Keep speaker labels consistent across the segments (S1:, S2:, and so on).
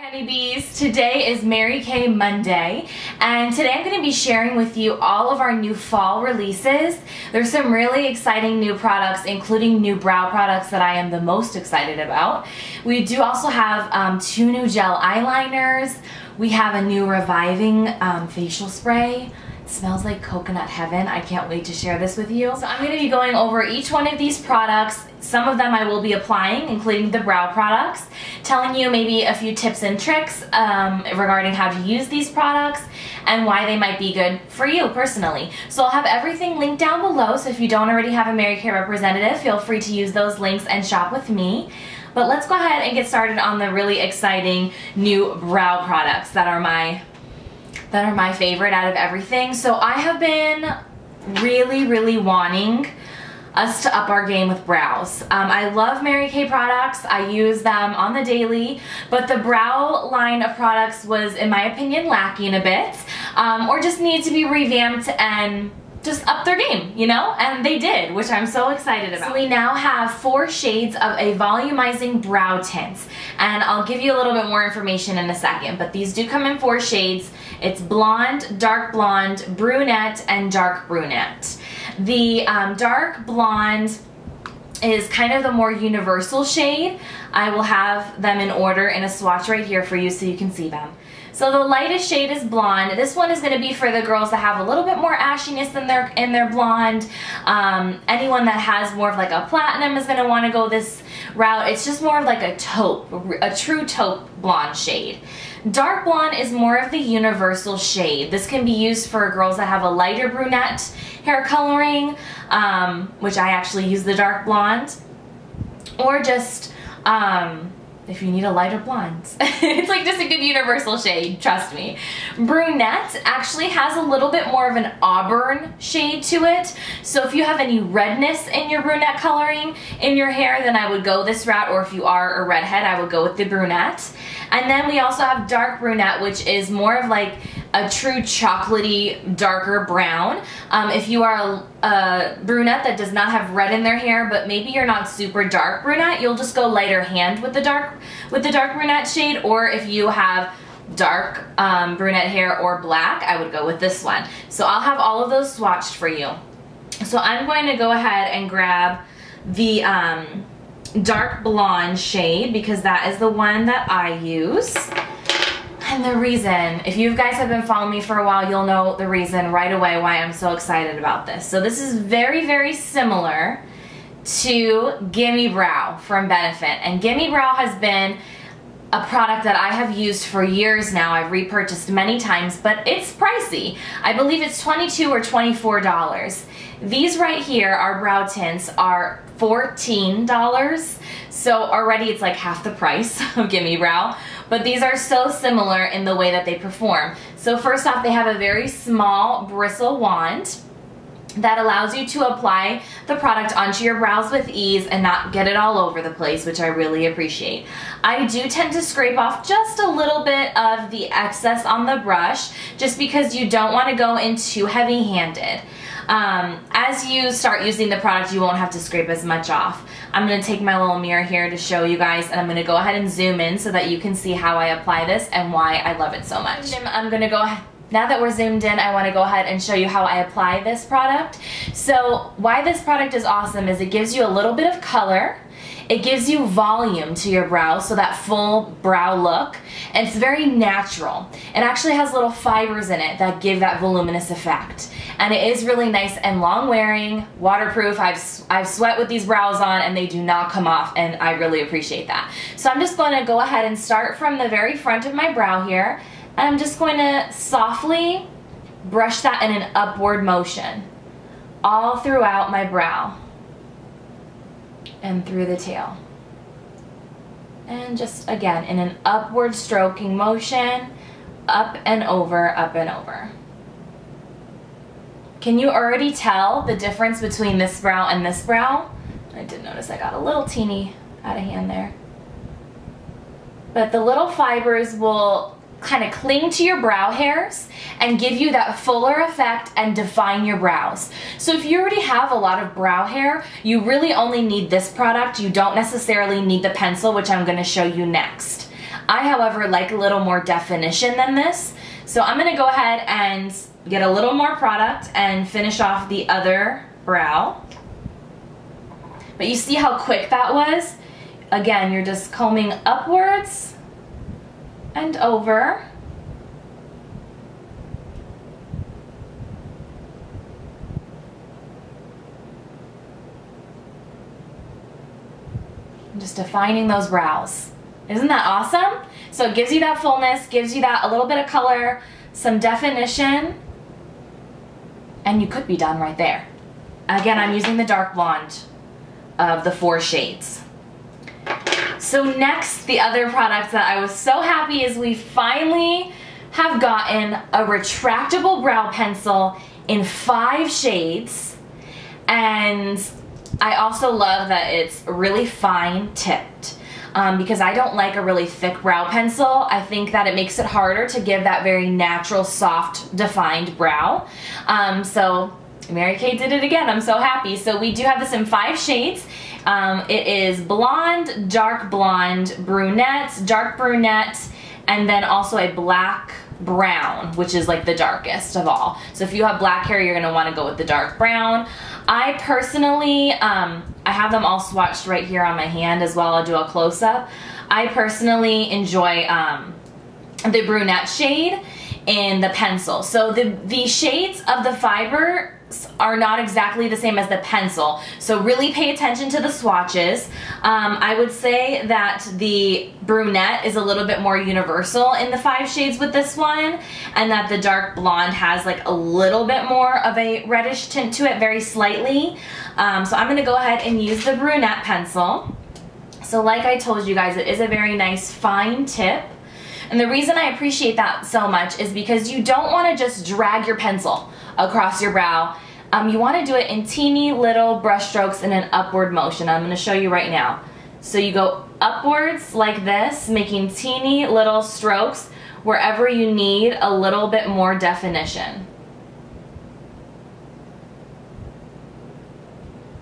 S1: Honeybees. Today is Mary Kay Monday, and today I'm going to be sharing with you all of our new fall releases. There's some really exciting new products, including new brow products that I am the most excited about. We do also have 2 new gel eyeliners. We have a new reviving facial spray. Smells like coconut heaven. I can't wait to share this with you. So I'm going to be going over each one of these products. Some of them I will be applying, including the brow products, telling you maybe a few tips and tricks regarding how to use these products and why they might be good for you personally. So I'll have everything linked down below, so if you don't already have a Mary Kay representative, feel free to use those links and shop with me. But let's go ahead and get started on the really exciting new brow products that are my favorite out of everything. So I have been really wanting us to up our game with brows. I love Mary Kay products. I use them on the daily, but the brow line of products was, in my opinion, lacking a bit, or just needed to be revamped and just up their game, you know? And they did, which I'm so excited about. So we now have 4 shades of a volumizing brow tint, and I'll give you a little bit more information in a second, but these do come in 4 shades. It's blonde, dark blonde, brunette, and dark brunette. The dark blonde is kind of the more universal shade. I will have them in order in a swatch right here for you so you can see them. So the lightest shade is blonde. This one is going to be for the girls that have a little bit more ashiness in their blonde. Anyone that has more of like a platinum is going to want to go this route. It's just more of like a taupe, a true taupe blonde shade. Dark blonde is more of the universal shade. This can be used for girls that have a lighter brunette hair coloring, which I actually use the dark blonde, or just if you need a lighter blonde. It's like just a good universal shade, trust me. Brunette actually has a little bit more of an auburn shade to it, so if you have any redness in your brunette coloring in your hair, then I would go this route, or if you are a redhead, I would go with the brunette. And then we also have dark brunette, which is more of like a true chocolatey, darker brown. If you are a brunette that does not have red in their hair, but maybe you're not super dark brunette, you'll just go lighter hand with the dark brunette shade. Or if you have dark brunette hair or black, I would go with this one. So I'll have all of those swatched for you. So I'm going to go ahead and grab the dark blonde shade, because that is the one that I use. And the reason, if you guys have been following me for a while, you'll know the reason right away why I'm so excited about this. So this is very similar to Gimme Brow from Benefit, and Gimme Brow has been a product that I have used for years now. I've repurchased many times, but it's pricey. I believe it's $22 or $24. These right here, our brow tints, are $14, so already it's like half the price of Gimme Brow, but these are so similar in the way that they perform. So first off, they have a very small bristle wand that allows you to apply the product onto your brows with ease and not get it all over the place, which I really appreciate. I do tend to scrape off just a little bit of the excess on the brush, just because you don't want to go in too heavy-handed. As you start using the product, you won't have to scrape as much off. I'm going to take my little mirror here to show you guys, and I'm going to go ahead and zoom in so that you can see how I apply this and why I love it so much. I'm going to go ahead. Now that we're zoomed in, I want to go ahead and show you how I apply this product. So why this product is awesome is it gives you a little bit of color, it gives you volume to your brows, so that full brow look, and it's very natural. It actually has little fibers in it that give that voluminous effect. And it is really nice and long wearing, waterproof. I've sweat with these brows on and they do not come off, and I really appreciate that. So I'm just going to go ahead and start from the very front of my brow here. And I'm just going to softly brush that in an upward motion all throughout my brow and through the tail. And just again in an upward stroking motion, up and over, up and over. Can you already tell the difference between this brow and this brow? I did notice I got a little teeny out of hand there. But the little fibers will kind of cling to your brow hairs and give you that fuller effect and define your brows. So if you already have a lot of brow hair, you really only need this product. You don't necessarily need the pencil, which I'm going to show you next. I, however, like a little more definition than this. So I'm gonna go ahead and get a little more product and finish off the other brow. But you see how quick that was? Again, you're just combing upwards and over. And just defining those brows. Isn't that awesome? So it gives you that fullness, gives you that a little bit of color, some definition, and you could be done right there. Again, I'm using the dark blonde of the 4 shades. So next, the other product that I was so happy is we finally have gotten a retractable brow pencil in 5 shades, and I also love that it's really fine tipped. Because I don't like a really thick brow pencil. I think that it makes it harder to give that very natural, soft, defined brow. So Mary Kay did it again. I'm so happy. So we do have this in 5 shades. It is blonde, dark blonde, brunette, dark brunette, and then also a black brown, which is like the darkest of all. So if you have black hair, you're gonna wanna go with the dark brown. I personally, I have them all swatched right here on my hand as well. I'll do a close-up. I personally enjoy the brunette shade in the pencil. So the shades of the fiber are not exactly the same as the pencil, so really pay attention to the swatches. I would say that the brunette is a little bit more universal in the 5 shades with this one, and that the dark blonde has like a little bit more of a reddish tint to it, very slightly. So I'm gonna go ahead and use the brunette pencil. So like I told you guys, it is a very nice fine tip. And the reason I appreciate that so much is because you don't want to just drag your pencil across your brow. You want to do it in teeny little brush strokes in an upward motion. I'm going to show you right now. So you go upwards like this, making teeny little strokes wherever you need a little bit more definition.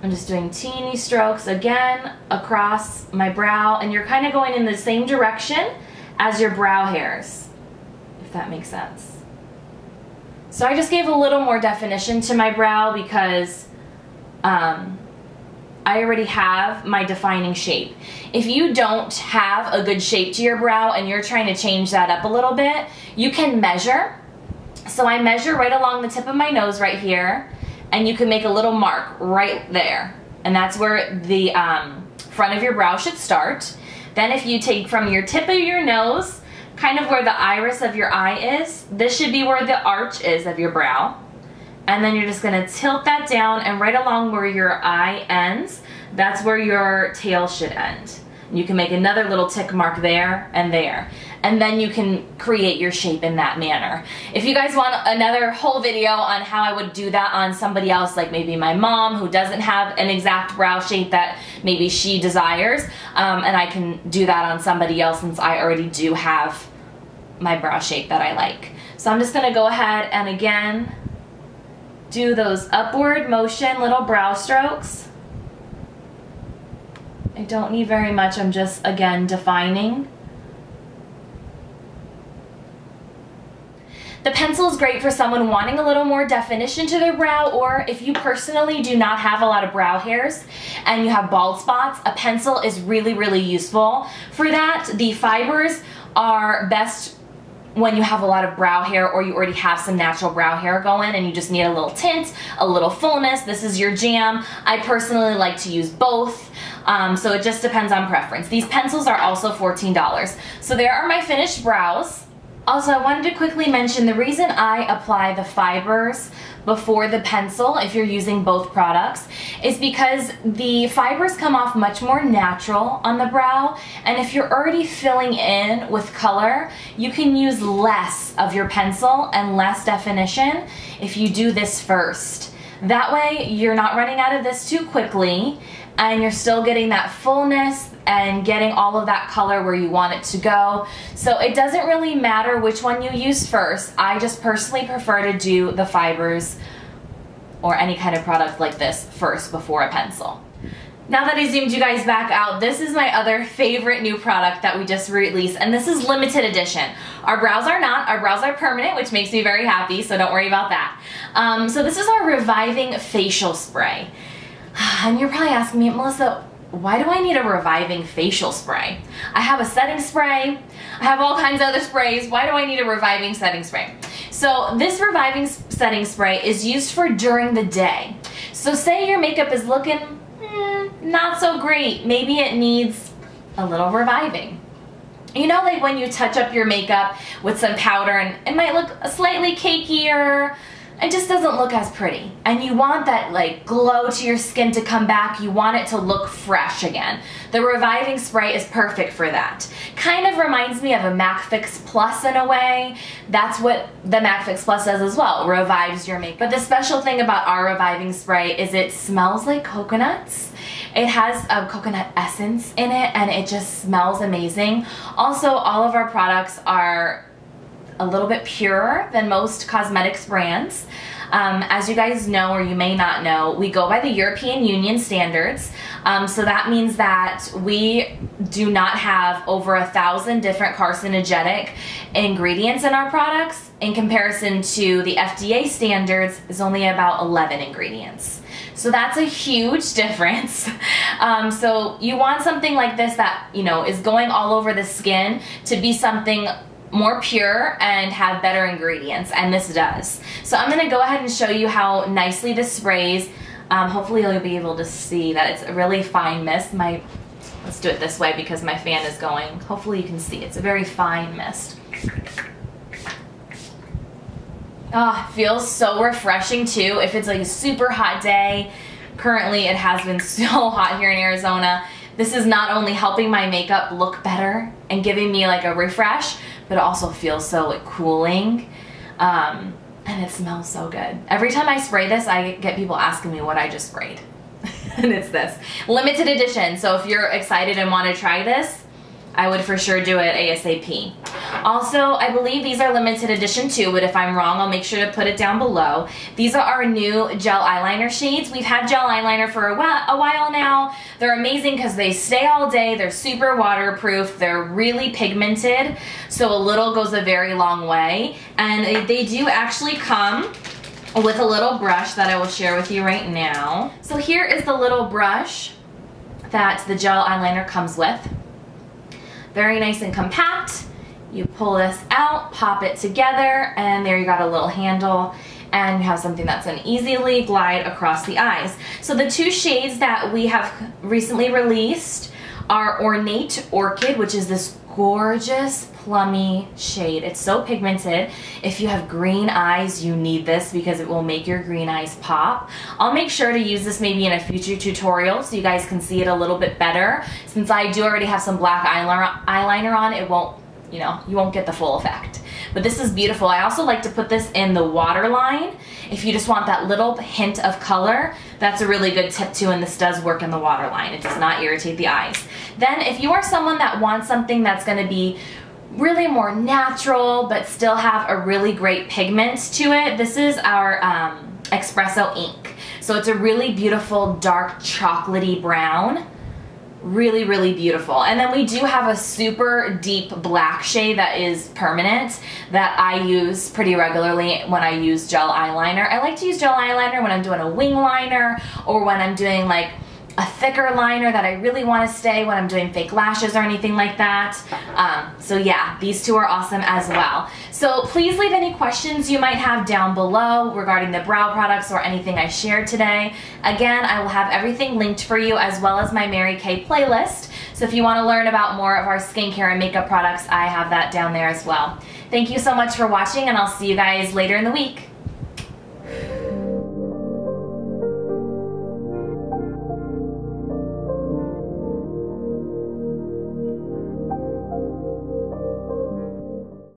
S1: I'm just doing teeny strokes again across my brow, and you're kind of going in the same direction as your brow hairs, if that makes sense. So I just gave a little more definition to my brow because I already have my defining shape. If you don't have a good shape to your brow and you're trying to change that up a little bit, you can measure. So I measure right along the tip of my nose right here, and you can make a little mark right there. And that's where the front of your brow should start. Then if you take from your tip of your nose, kind of where the iris of your eye is, this should be where the arch is of your brow. And then you're just gonna tilt that down, and right along where your eye ends, that's where your tail should end. You can make another little tick mark there and there. And then you can create your shape in that manner. If you guys want another whole video on how I would do that on somebody else, like maybe my mom who doesn't have an exact brow shape that maybe she desires, and I can do that on somebody else since I already do have my brow shape that I like. So I'm just gonna go ahead and again do those upward motion little brow strokes. I don't need very much, I'm just again defining. The pencil is great for someone wanting a little more definition to their brow, or if you personally do not have a lot of brow hairs and you have bald spots, a pencil is really, really useful for that. The fibers are best when you have a lot of brow hair or you already have some natural brow hair going and you just need a little tint, a little fullness. This is your jam. I personally like to use both, so it just depends on preference. These pencils are also $14. So there are my finished brows. Also, I wanted to quickly mention the reason I apply the fibers before the pencil, if you're using both products, is because the fibers come off much more natural on the brow, and if you're already filling in with color, you can use less of your pencil and less definition if you do this first. That way, you're not running out of this too quickly, and you're still getting that fullness and getting all of that color where you want it to go. So it doesn't really matter which one you use first. I just personally prefer to do the fibers or any kind of product like this first before a pencil. Now that I zoomed you guys back out, this is my other favorite new product that we just released, and this is limited edition. Our brows are not. Our brows are permanent, which makes me very happy, so don't worry about that. So this is our Reviving Facial Spray. And you're probably asking me, Melissa, why do I need a reviving facial spray? I have a setting spray. I have all kinds of other sprays. Why do I need a reviving setting spray? So this reviving setting spray is used for during the day. So say your makeup is looking not so great. Maybe it needs a little reviving. You know, like when you touch up your makeup with some powder and it might look slightly cakier, it just doesn't look as pretty. And you want that like glow to your skin to come back. You want it to look fresh again. The reviving spray is perfect for that. Kind of reminds me of a MAC Fix Plus in a way. That's what the MAC Fix Plus does as well, revives your makeup. But the special thing about our reviving spray is it smells like coconuts. It has a coconut essence in it and it just smells amazing. Also, all of our products are a little bit purer than most cosmetics brands. As you guys know, or you may not know, we go by the European Union standards. So that means that we do not have over 1,000 different carcinogenic ingredients in our products. In comparison to the FDA standards, is only about 11 ingredients. So that's a huge difference. So you want something like this that, you know, is going all over the skin to be something more pure and have better ingredients, and this does. So I'm gonna go ahead and show you how nicely this sprays. Hopefully you'll be able to see that it's a really fine mist. Let's do it this way because my fan is going. Hopefully you can see it's a very fine mist. Oh, it feels so refreshing too. If it's like a super hot day, currently it has been so hot here in Arizona, this is not only helping my makeup look better and giving me like a refresh, but it also feels so like cooling, and it smells so good. Every time I spray this, I get people asking me what I just sprayed. And it's this. Limited edition, so if you're excited and want to try this, I would for sure do it ASAP. Also, I believe these are limited edition too, but if I'm wrong, I'll make sure to put it down below. These are our new gel eyeliner shades. We've had gel eyeliner for a while now. They're amazing because they stay all day. They're super waterproof. They're really pigmented, so a little goes a very long way. And they do actually come with a little brush that I will share with you right now. So here is the little brush that the gel eyeliner comes with. Very nice and compact. You pull this out, pop it together, and there you got a little handle, and you have something that's going to easily glide across the eyes. So the two shades that we have recently released are Ornate Orchid, which is this gorgeous plummy shade. It's so pigmented. If you have green eyes, you need this because it will make your green eyes pop. I'll make sure to use this maybe in a future tutorial so you guys can see it a little bit better. Since I do already have some black eyeliner on, it won't, you know, you won't get the full effect. But this is beautiful. I also like to put this in the waterline. If you just want that little hint of color, that's a really good tip too, and this does work in the waterline. It does not irritate the eyes. Then if you are someone that wants something that's going to be really more natural but still have a really great pigment to it, this is our Expresso Ink. So it's a really beautiful dark chocolatey brown. Really, really beautiful. And then we do have a super deep black shade that is permanent that I use pretty regularly when I use gel eyeliner. I like to use gel eyeliner when I'm doing a wing liner or when I'm doing like a thicker liner that I really want to stay when I'm doing fake lashes or anything like that. So yeah, these two are awesome as well. So please leave any questions you might have down below regarding the brow products or anything I shared today. Again, I will have everything linked for you as well as my Mary Kay playlist. So if you want to learn about more of our skincare and makeup products, I have that down there as well. Thank you so much for watching, and I'll see you guys later in the week.